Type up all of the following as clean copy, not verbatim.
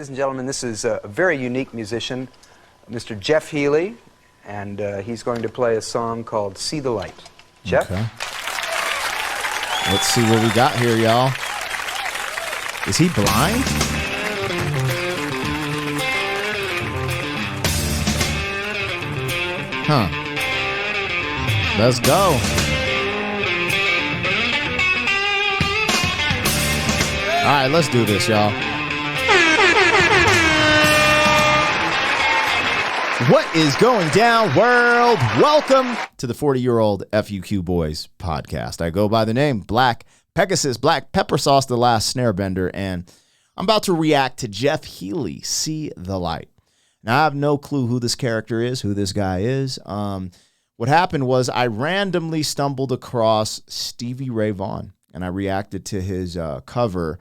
Ladies and gentlemen, this is a very unique musician, Mr. Jeff Healey, and he's going to play a song called See the Light. Jeff? Okay. Let's see what we got here, y'all. Is he blind? Huh. Let's go. All right, let's do this, y'all. What is going down, world? Welcome to the 40-year-old FUQ Boys podcast. I go by the name Black Pegasus, Black Pepper Sauce, the last snare bender, and I'm about to react to Jeff Healey, See the Light. Now, I have no clue who this character is, who this guy is. What happened was I randomly stumbled across Stevie Ray Vaughan, and I reacted to his cover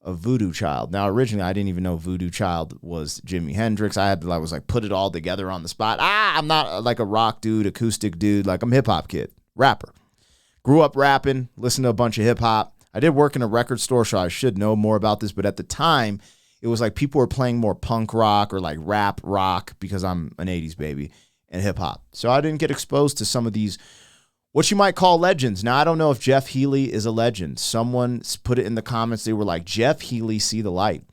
of Voodoo Child. Now, originally, I didn't even know Voodoo Child was Jimi Hendrix. I was like, put it all together on the spot. I'm not like a rock dude, acoustic dude. Like, I'm a hip-hop kid, rapper. Grew up rapping, listened to a bunch of hip-hop. I did work in a record store, so I should know more about this. But at the time, it was like people were playing more punk rock or like rap rock because I'm an 80s baby and hip-hop. So I didn't get exposed to some of these what you might call legends. Now, I don't know if Jeff Healey is a legend. Someone put it in the comments. They were like, Jeff Healey, See the Light.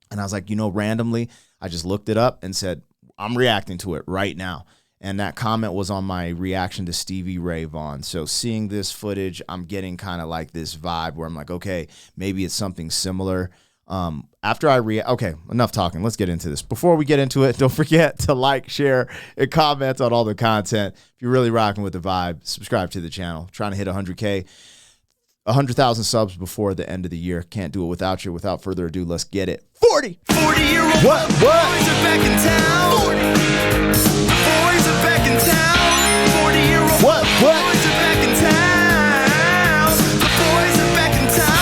And I was like, randomly, I just looked it up and said, I'm reacting to it right now. And that comment was on my reaction to Stevie Ray Vaughan. So seeing this footage, I'm getting kind of like this vibe where I'm like, okay, maybe it's something similar. After I okay, enough talking. Let's get into this. Before we get into it, don't forget to like, share, and comment on all the content. If you're really rocking with the vibe, subscribe to the channel. Trying to hit 100K, 100,000 subs before the end of the year. Can't do it without you. Without further ado, let's get it. 40-year-old what? Boys are back in town. 40. The boys are back in town. 40-year-old What? Boys are back in town. The boys are back in town.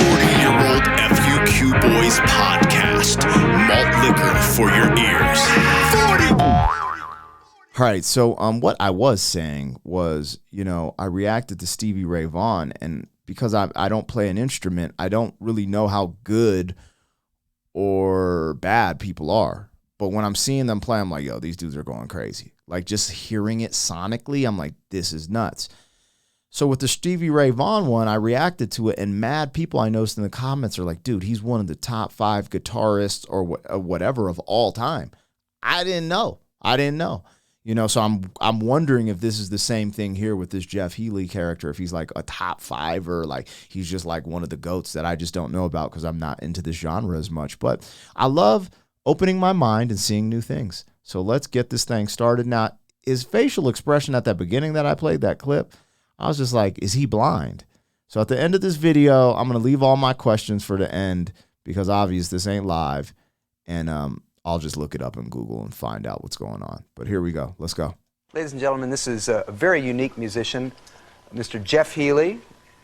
40-year-old FUQ Boys podcast. Malt liquor for your ears. 40. All right, so what I was saying was, I reacted to Stevie Ray Vaughan, and because I don't play an instrument, I don't really know how good or bad people are. But when I'm seeing them play, I'm like, yo, these dudes are going crazy. Like, just hearing it sonically, I'm like, this is nuts. So with the Stevie Ray Vaughan one, I reacted to it, and mad people I noticed in the comments are like, dude, he's one of the top 5 guitarists or whatever of all time. I didn't know. So I'm wondering if this is the same thing here with this Jeff Healey character, if he's like a top 5 or like he's just like one of the GOATs that I just don't know about because I'm not into this genre as much. But I love opening my mind and seeing new things. So let's get this thing started. Now, his facial expression at the beginning that I played, that clip, I was just like, is he blind? So at the end of this video, I'm going to leave all my questions for the end because obviously this ain't live. And I'll just look it up in Google and find out what's going on. But here we go. Let's go. Ladies and gentlemen, this is a very unique musician, Mr. Jeff Healey,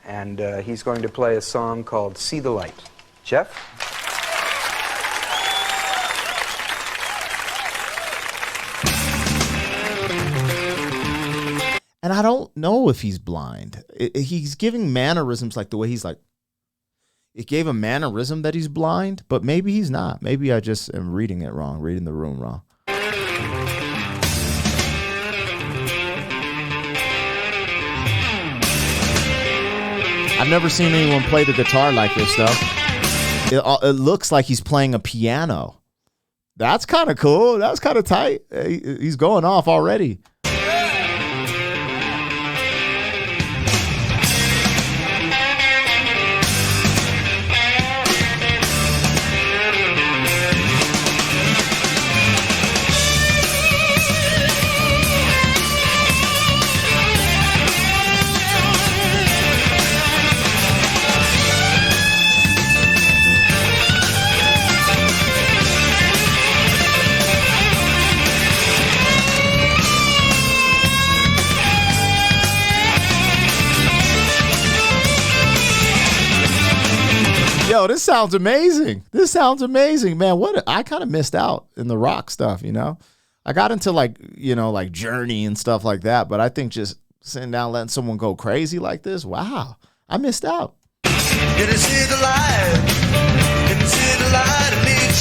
and he's going to play a song called See the Light. Jeff? And I don't know if he's blind. He's giving mannerisms like the way he's like, it gave a mannerism that he's blind, but maybe he's not. Maybe I just am reading it wrong, reading the room wrong. I've never seen anyone play the guitar like this, though. It looks like he's playing a piano. That's kind of cool. That's kind of tight. He's going off already. Yo, this sounds amazing. Man. I kind of missed out in the rock stuff, I got into like Journey and stuff like that, but I think just sitting down letting someone go crazy like this, wow, I missed out. Can you see the light? Can you see the light? It needs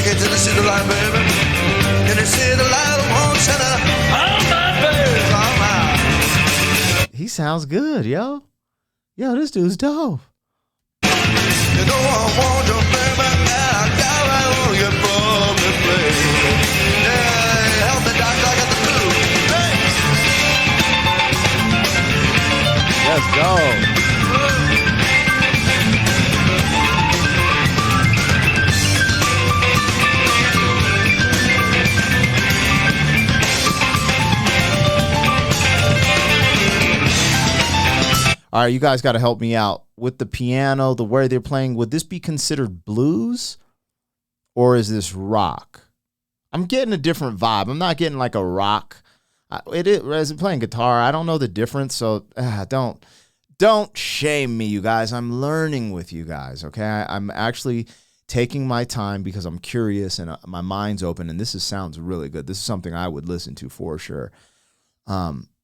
Okay, till you see the light, baby. Can you see the light on center? On my face, on my. He sounds good, yo. Yo, this dude's dope. You know I want you, baby, and I got right on your broken place. Yeah, help me, doctor, I got the flu. Hey. Let's go. All right, you guys got to help me out with the piano, the way they're playing. Would this be considered blues or is this rock? I'm getting a different vibe. I'm not getting like a rock. It is as playing guitar. I don't know the difference, so don't shame me, you guys. I'm learning with you guys. Okay, I'm actually taking my time because I'm curious and my mind's open. And this sounds really good. This is something I would listen to for sure.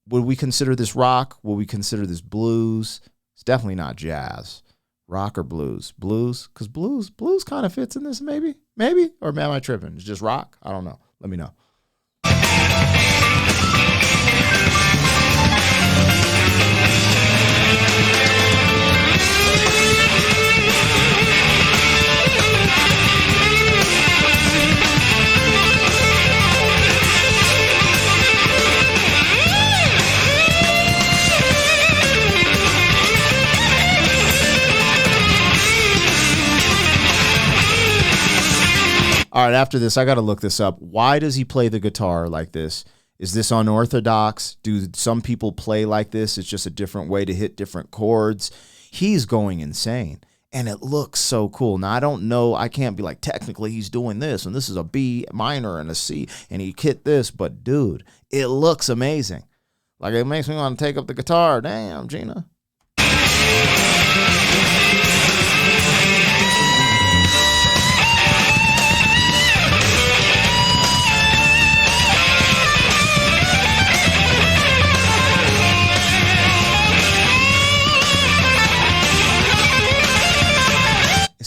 Would we consider this rock? Would we consider this blues? It's definitely not jazz. Rock or blues? Blues? Because blues kind of fits in this, maybe? Or am I tripping? It's just rock? I don't know. Let me know. All right, after this, I got to look this up. Why does he play the guitar like this? Is this unorthodox? Do some people play like this? It's just a different way to hit different chords. He's going insane, and it looks so cool. Now, I don't know. I can't be like, technically, he's doing this, and this is a B minor and a C, and he hit this. But, dude, it looks amazing. Like, it makes me want to take up the guitar. Damn, Gina.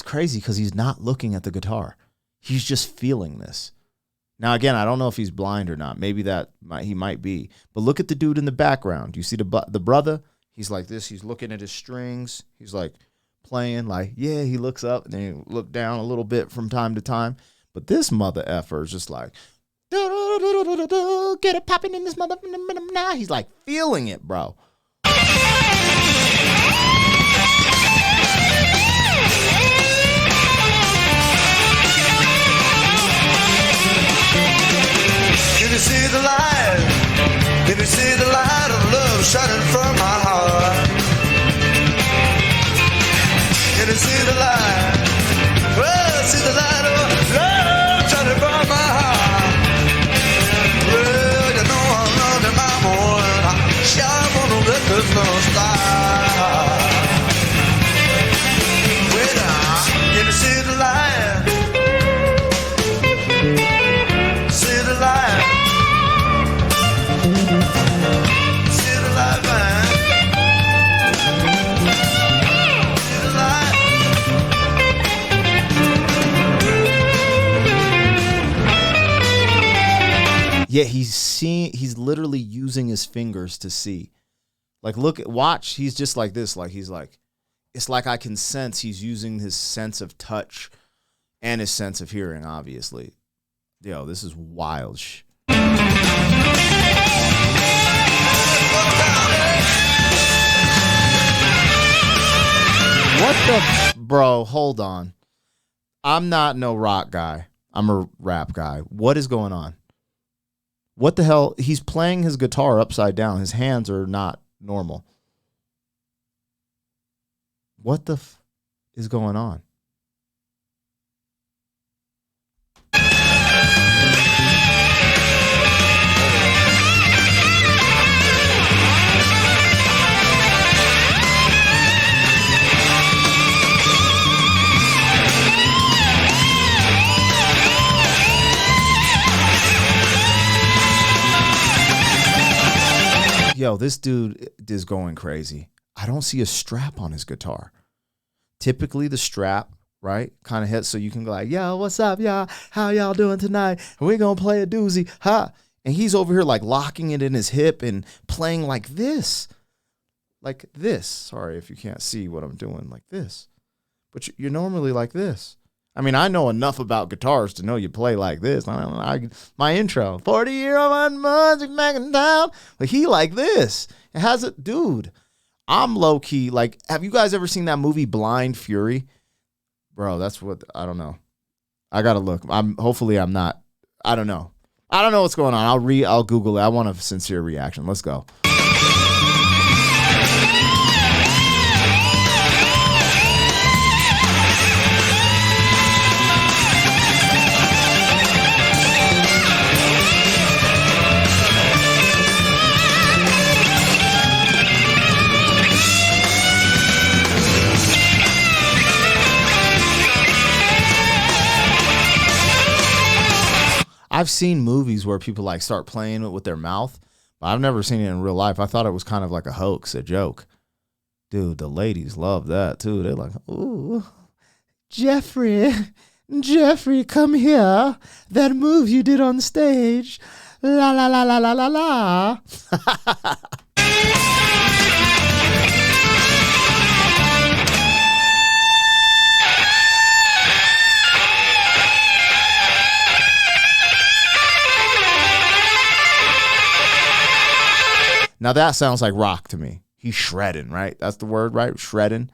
Crazy because he's not looking at the guitar. He's just feeling this. Now, again, I don't know if he's blind or not. Maybe he might be. But look at the dude in the background. You see the brother? He's like this. He's looking at his strings. He's like playing like, yeah, he looks up and then he look down a little bit from time to time. But this mother effer is just like, get it popping in this mother. Now he's like feeling it, bro. Can you see the light? Can you see the light of love shining from my heart? Can you see the light? Well, see the light of love shining from my heart. Well, you know I'm running my morning. I sure wanna let this love start. Wait now, can you see the light? See the light. Yeah, he's literally using his fingers to see. Like, watch, he's just like this. Like, he's like, it's like I can sense he's using his sense of touch and his sense of hearing, obviously. Yo, this is wild. What the, bro, hold on. I'm not no rock guy. I'm a rap guy. What is going on? What the hell? He's playing his guitar upside down. His hands are not normal. What the is going on? Yo, this dude is going crazy. I don't see a strap on his guitar. Typically, the strap right? Kind of hit so you can go like, yo, what's up, y'all? How y'all doing tonight? We're going to play a doozy, huh? And he's over here like locking it in his hip and playing like this. Like this. Sorry if you can't see what I'm doing, like this. But you're normally like this. I mean, I know enough about guitars to know you play like this. My intro, 40-year-old music back in town. But he like this. It has a dude. I'm low key like. Have you guys ever seen that movie Blind Fury? Bro, that's what I don't know. I gotta look. Hopefully I'm not. I don't know. I don't know what's going on. I'll Google it. I want a sincere reaction. Let's go. I've seen movies where people like start playing it with their mouth, but I've never seen it in real life. I thought it was kind of like a hoax, a joke. Dude, the ladies love that too. They're like, ooh, Jeffrey, come here. That move you did on stage. La la la la la la la. Now that sounds like rock to me. He's shredding, right? That's the word, right? Shredding.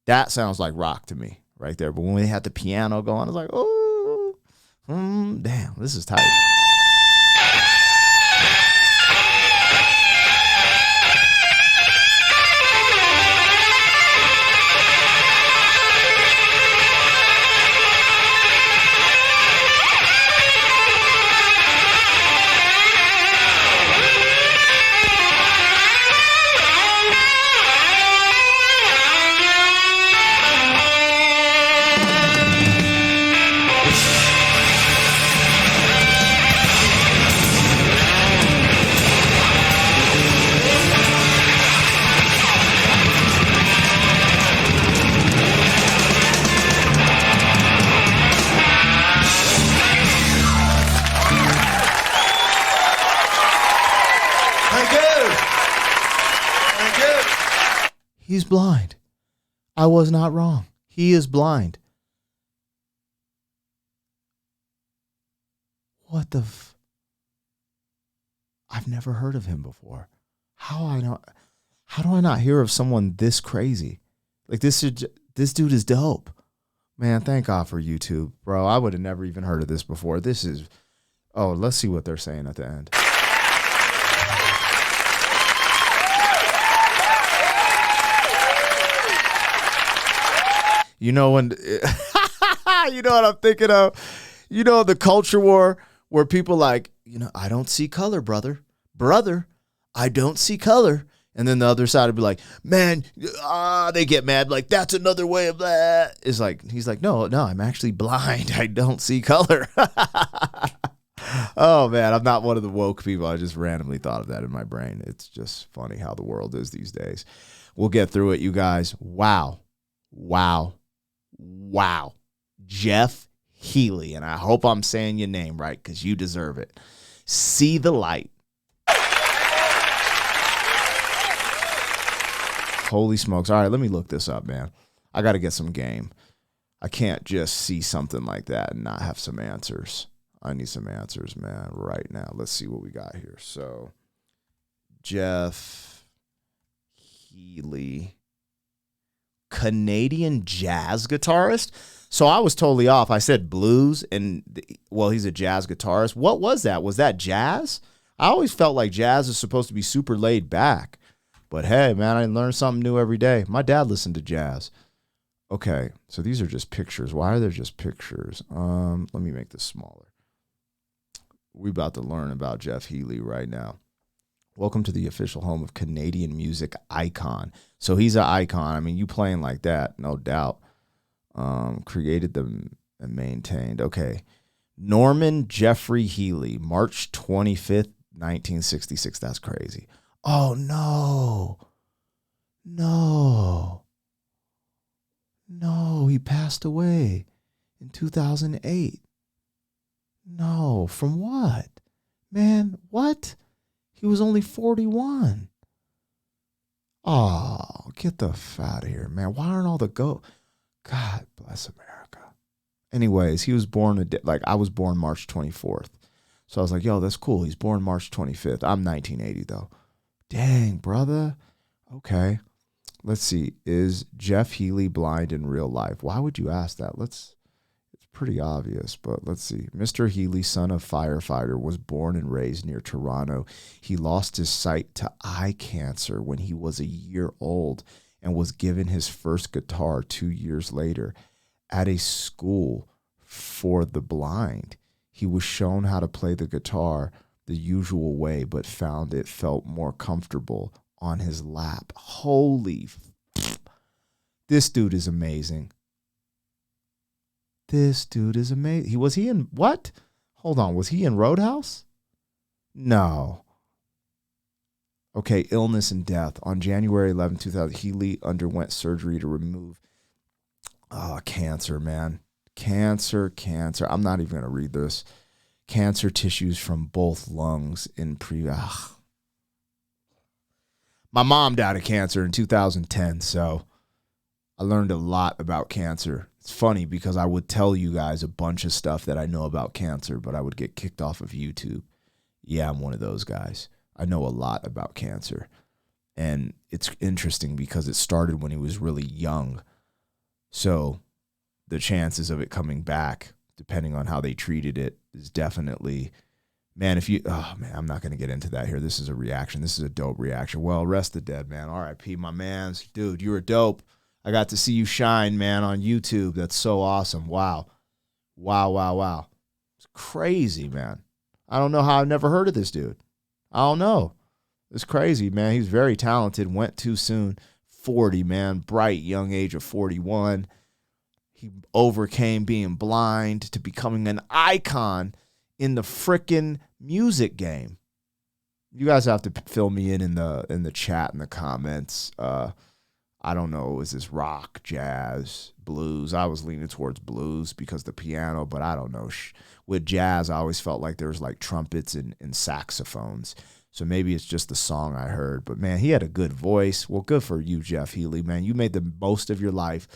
That sounds like rock to me right there. But when we had the piano going, I was like, oh, damn, this is tight. He's blind. I was not wrong. He is blind. What the I've never heard of him before. How do I not hear of someone this crazy? Like this dude is dope. Man, thank God for YouTube, bro. I would have never even heard of this before. Let's see what they're saying at the end. You know when, you know what I'm thinking of? You know the culture war where people like, I don't see color, brother, I don't see color. And then the other side would be like, man, they get mad. Like, that's another way of that. He's like, no, I'm actually blind. I don't see color. Oh man, I'm not one of the woke people. I just randomly thought of that in my brain. It's just funny how the world is these days. We'll get through it, you guys. Wow. Jeff Healey, and I hope I'm saying your name right because you deserve it. See the Light. Holy smokes. All right, let me look this up, man. I got to get some game. I can't just see something like that and not have some answers. I need some answers, man, right now. Let's see what we got here. So, Jeff Healey, Canadian jazz guitarist. So I was totally off. I said blues, and he's a jazz guitarist. What was that? Was that jazz? I always felt like jazz is supposed to be super laid back. But hey, man, I learn something new every day. My dad listened to jazz. Okay, so these are just pictures. Why are there just pictures? Let me make this smaller. We're about to learn about Jeff Healey right now. Welcome to the official home of Canadian music icon. So he's an icon. I mean, you playing like that, no doubt. Created them and maintained. Okay. Norman Jeffrey Healey, March 25th, 1966. That's crazy. Oh, no. No, he passed away in 2008. No, from what? Man, what? He was only 41. Oh, get the f out of here, man. Why aren't all the God bless America. Anyways, he was born, I was born March 24th. So I was like, yo, that's cool. He's born March 25th. I'm 1980, though. Dang, brother. Okay. Let's see. Is Jeff Healey blind in real life? Why would you ask that? It's pretty obvious, but let's see. Mr. Healey, son of firefighter, was born and raised near Toronto. He lost his sight to eye cancer when he was a year old and was given his first guitar 2 years later at a school for the blind. He was shown how to play the guitar the usual way, but found it felt more comfortable on his lap. This dude is amazing. This dude is amazing. Was he in what? Hold on. Was he in Roadhouse? No. Okay, illness and death. On January 11, 2000, Healey underwent surgery to remove cancer, man. Cancer. I'm not even going to read this. Cancer tissues from both lungs in My mom died of cancer in 2010, so I learned a lot about cancer. It's funny because I would tell you guys a bunch of stuff that I know about cancer, but I would get kicked off of YouTube. Yeah, I'm one of those guys. I know a lot about cancer. And it's interesting because it started when he was really young. So the chances of it coming back, depending on how they treated it, is definitely, man, I'm not going to get into that here. This is a reaction. This is a dope reaction. Well, rest the dead, man. R.I.P. my mans. Dude, you were dope. I got to see you shine, man, on YouTube. That's so awesome. Wow. It's crazy, man. I don't know how I've never heard of this dude. I don't know. It's crazy, man. He's very talented. Went too soon. 40, man. Bright young age of 41. He overcame being blind to becoming an icon in the frickin' music game. You guys have to fill me in the chat, in the comments. I don't know, is this rock, jazz, blues? I was leaning towards blues because the piano, but I don't know. With jazz, I always felt like there was like trumpets and saxophones. So maybe it's just the song I heard. But, man, he had a good voice. Well, good for you, Jeff Healey, man. You made the most of your life,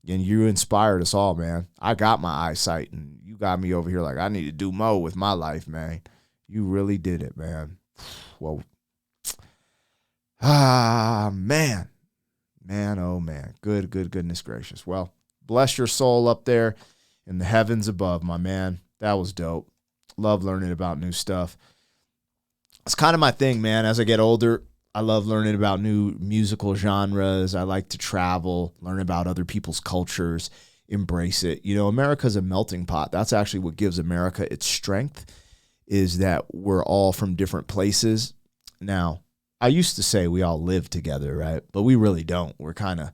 and you inspired us all, man. I got my eyesight, and you got me over here like I need to do more with my life, man. You really did it, man. Well, man. Man, oh, man. Goodness gracious. Well, bless your soul up there in the heavens above, my man. That was dope. Love learning about new stuff. It's kind of my thing, man. As I get older, I love learning about new musical genres. I like to travel, learn about other people's cultures, embrace it. You know, America's a melting pot. That's actually what gives America its strength, is that we're all from different places. Now, I used to say we all live together, right? But we really don't. We're kind of,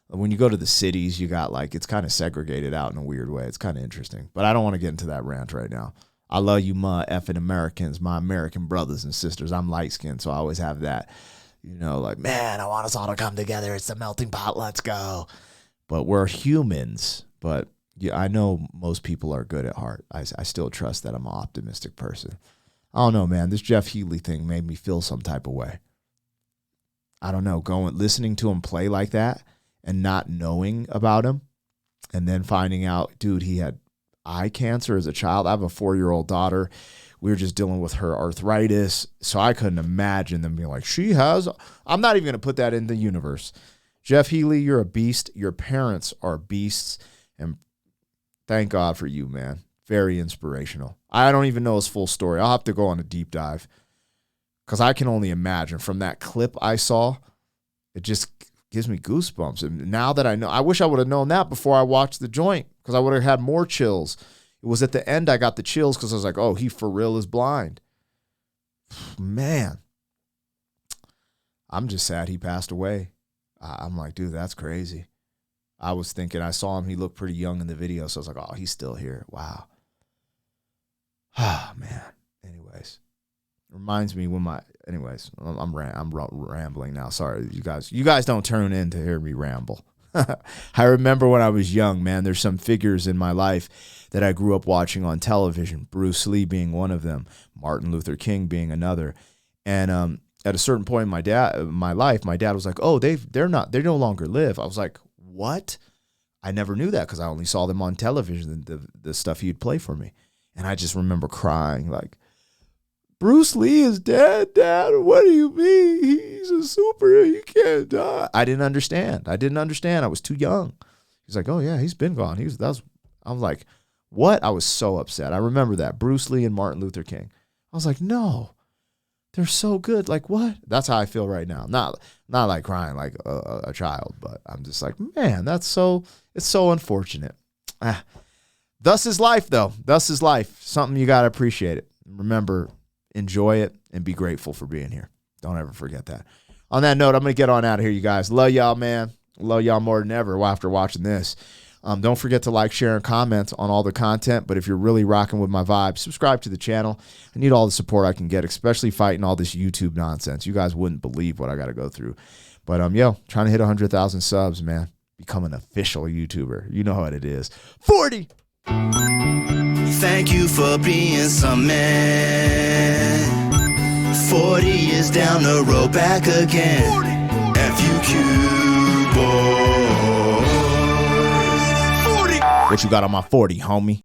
when you go to the cities, you got like, it's kind of segregated out in a weird way. It's kind of interesting. But I don't want to get into that rant right now. I love you, my effing Americans, my American brothers and sisters. I'm light-skinned, so I always have that, you know, like, man, I want us all to come together. It's the melting pot. Let's go. But we're humans. But yeah, I know most people are good at heart. I still trust that I'm an optimistic person. I don't know, man. This Jeff Healey thing made me feel some type of way. I don't know, listening to him play like that and not knowing about him, and then finding out, dude, he had eye cancer as a child. I have a 4-year-old daughter. We were just dealing with her arthritis, so I couldn't imagine them being like, she has. I'm not even going to put that in the universe. Jeff Healey, you're a beast. Your parents are beasts, and thank God for you, man. Very inspirational. I don't even know his full story. I'll have to go on a deep dive, because I can only imagine from that clip I saw, it just gives me goosebumps. And now that I know, I wish I would have known that before I watched the joint, because I would have had more chills. It was at the end I got the chills because I was like, oh, he for real is blind. Man, I'm just sad he passed away. I'm like, dude, that's crazy. I was thinking, I saw him, he looked pretty young in the video, so I was like, oh, he's still here. Wow. Ah, man. Anyways. Reminds me when I'm rambling now. Sorry, you guys don't tune in to hear me ramble. I remember when I was young, man, there's some figures in my life that I grew up watching on television, Bruce Lee being one of them, Martin Luther King being another. And at a certain point in my life, my dad was like, oh, they no longer live. I was like, what? I never knew that because I only saw them on television, the stuff he'd play for me. And I just remember crying like, Bruce Lee is dead, Dad. What do you mean? He's a superhero. He can't die. I didn't understand. I was too young. He's like, oh, yeah, he's been gone. I was like, what? I was so upset. I remember that. Bruce Lee and Martin Luther King. I was like, no, they're so good. Like, what? That's how I feel right now. Not like crying like a child, but I'm just like, man, it's so unfortunate. Thus is life, though. Thus is life. Something you got to appreciate it. Remember, enjoy it and be grateful for being here. Don't ever forget that. On that note, I'm going to get on out of here, you guys. Love y'all, man. Love y'all more than ever after watching this. Don't forget to like, share, and comment on all the content. But if you're really rocking with my vibe, subscribe to the channel. I need all the support I can get, especially fighting all this YouTube nonsense. You guys wouldn't believe what I got to go through. But, trying to hit 100,000 subs, man. Become an official YouTuber. You know what it is. 40! Thank you for being some man. 40 years down the road, back again. FUQ boys. 40. What you got on my 40, homie?